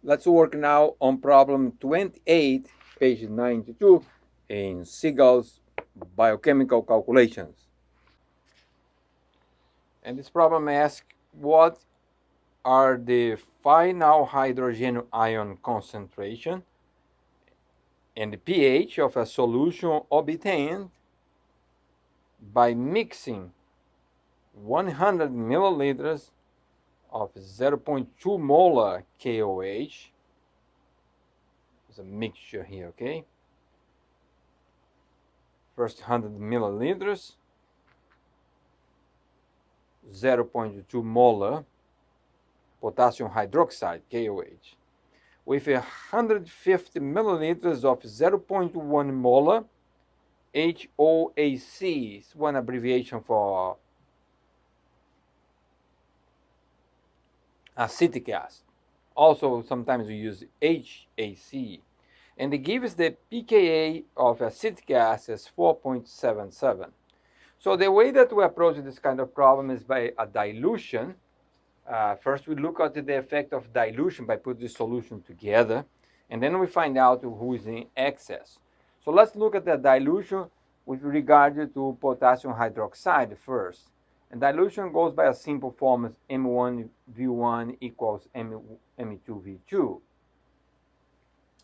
Let's work now on problem 28, page 92 in Siegel's biochemical calculations. And this problem asks what are the final hydrogen ion concentration and the pH of a solution obtained by mixing 100 milliliters of 0.2 molar KOH. It's a mixture here, okay? First 100 milliliters, 0.2 molar potassium hydroxide, KOH, with 150 milliliters of 0.1 molar HOAC. It's one abbreviation for acetic acid. Also, sometimes we use HAC. And it gives the pKa of acetic acid as 4.77. So the way that we approach this kind of problem is by a dilution. First, we look at the effect of dilution by putting the solution together, and then we find out who is in excess. So let's look at the dilution with regard to potassium hydroxide first. And dilution goes by a simple form as M1V1 equals M2V2.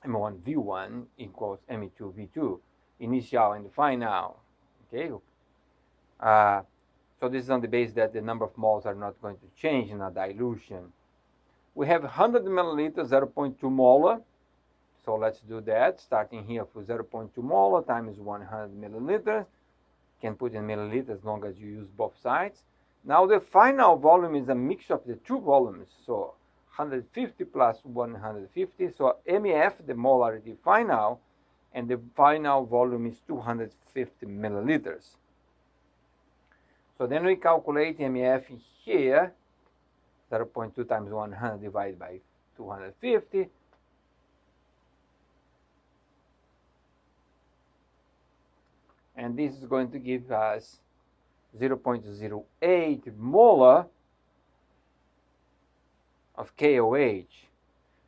M1V1 equals M2V2, initial and final. Okay. So this is on the basis that the number of moles are not going to change in a dilution. We have 100 milliliters, 0.2 molar. So let's do that, starting here for 0.2 molar times 100 milliliters. You can put in milliliters as long as you use both sides. Now the final volume is a mixture of the two volumes. So 150 plus 150. So MEF, the molarity final, and the final volume is 250 milliliters. So then we calculate MEF here, 0.2 times 100 divided by 250. And this is going to give us 0.08 molar of KOH.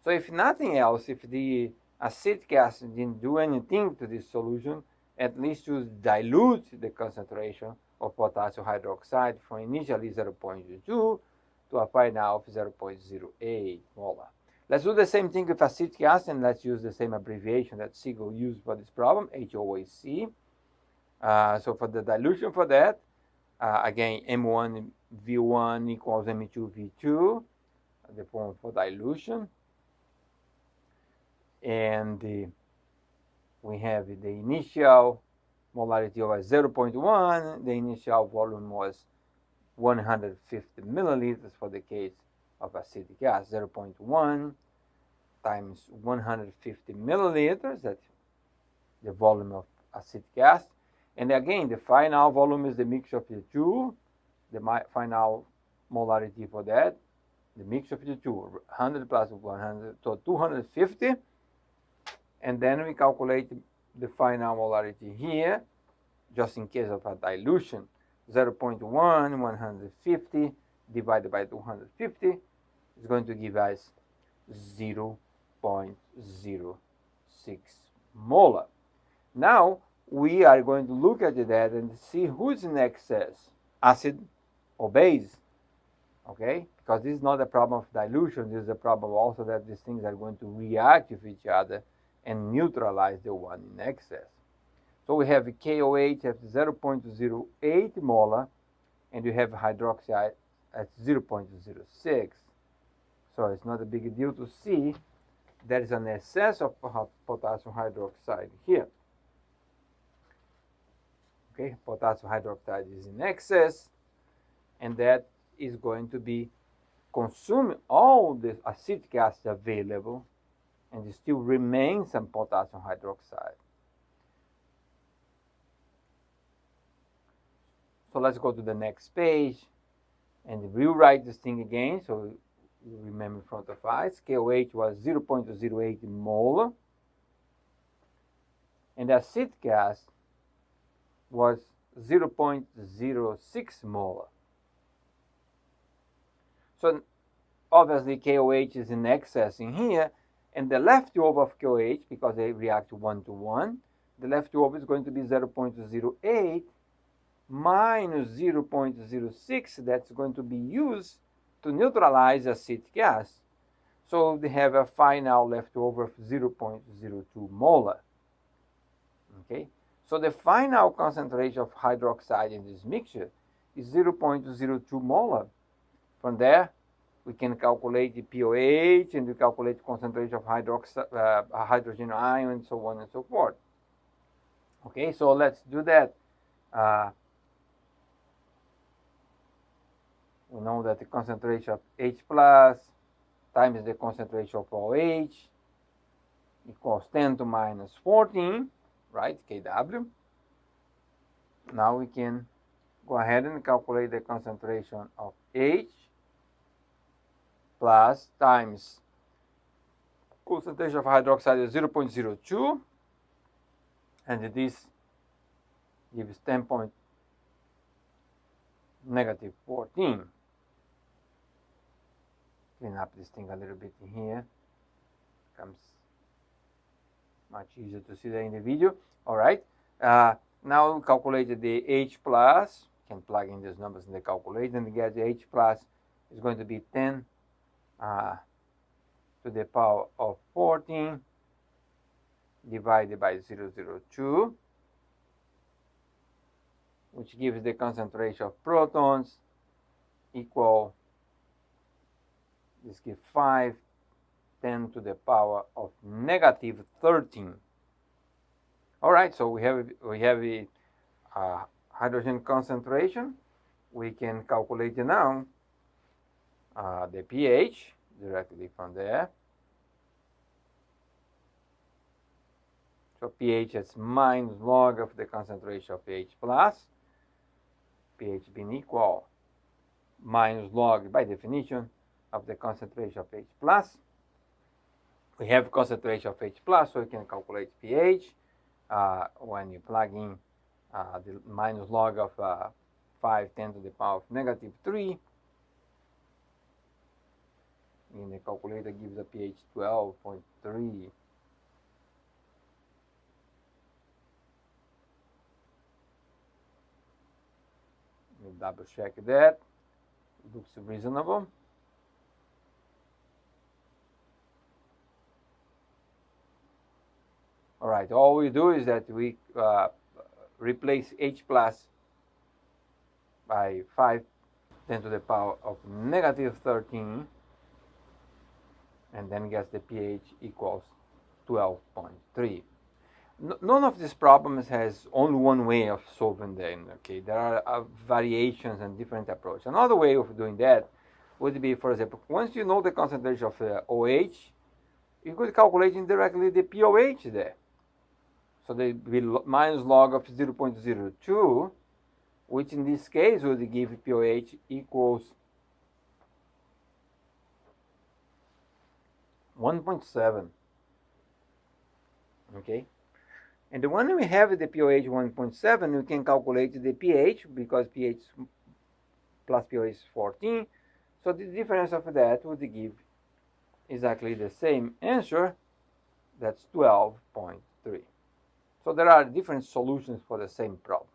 So if nothing else, if the acetic acid didn't do anything to this solution, at least to dilute the concentration of potassium hydroxide from initially 0.2 to a final of 0.08 molar. Let's do the same thing with acetic acid, and let's use the same abbreviation that Siegel used for this problem, HOAC. So for the dilution for that, again, M1V1 equals M2V2, the form for dilution. And we have the initial molarity was 0.1. The initial volume was 150 milliliters for the case of acetic acid. 0.1 times 150 milliliters, that's the volume of acetic acid. And again, the final volume is the mixture of the two. The final molarity for that, the mixture of the two, 100 plus 100, so 250. And then we calculate the final molarity here, just in case of a dilution. 0.1, 150 divided by 250 is going to give us 0.06 molar. Now, we are going to look at that and see who's in excess, acid or base, okay? Because this is not a problem of dilution, this is a problem also that these things are going to react with each other and neutralize the one in excess. So we have KOH at 0.08 molar, and you have hydroxide at 0.06. So it's not a big deal to see there is an excess of potassium hydroxide here. Okay, potassium hydroxide is in excess, and that is going to be consuming all the acetic acid available, and there still remains some potassium hydroxide. So let's go to the next page and rewrite this thing again so you remember in front of us. KOH was 0.08 molar, and the acetic acid was 0.06 molar. So obviously KOH is in excess in here, and the leftover of KOH, because they react 1 to 1, the leftover is going to be 0.08 minus 0.06 that's going to be used to neutralize acetic acid. So they have a final leftover of 0.02 molar. Okay, so the final concentration of hydroxide in this mixture is 0.02 molar. From there, we can calculate the pOH and we calculate the concentration of hydrogen ion and so on and so forth. Okay, so let's do that. We know that the concentration of H plus times the concentration of OH equals 10 to minus 14, right, kW. Now we can go ahead and calculate the concentration of H plus times concentration of hydroxide is 0.02, and this gives 10 negative 14. Clean up this thing a little bit in here. Becomes much easier to see that in the video. All right. Now we calculated the H plus. Can plug in these numbers in the calculator and get the H plus is going to be 10 to the power of 14 divided by 0.02, which gives the concentration of protons equal, this gives 5 10 to the power of negative 13. All right, so we have a hydrogen concentration. We can calculate now the pH directly from there. So pH is minus log of the concentration of H plus. pH being equal minus log, by definition, of the concentration of H plus. We have concentration of H plus, so we can calculate pH when you plug in the minus log of 5 10 to the power of negative 3. And the calculator gives a pH 12.3. Double check that. Looks reasonable. All right, all we do is that we replace H plus by 5 10 to the power of negative 13, and then gets the pH equals 12.3. None of these problems has only one way of solving them. Okay, there are variations and different approaches. Another way of doing that would be, for example, once you know the concentration of OH, you could calculate indirectly the pOH there. So they will minus log of 0.02, which in this case would give pOH equals 1.7. Okay. And when we have the pOH 1.7, we can calculate the pH, because pH plus pOH is 14. So the difference of that would give exactly the same answer. That's 12.3. So there are different solutions for the same problem.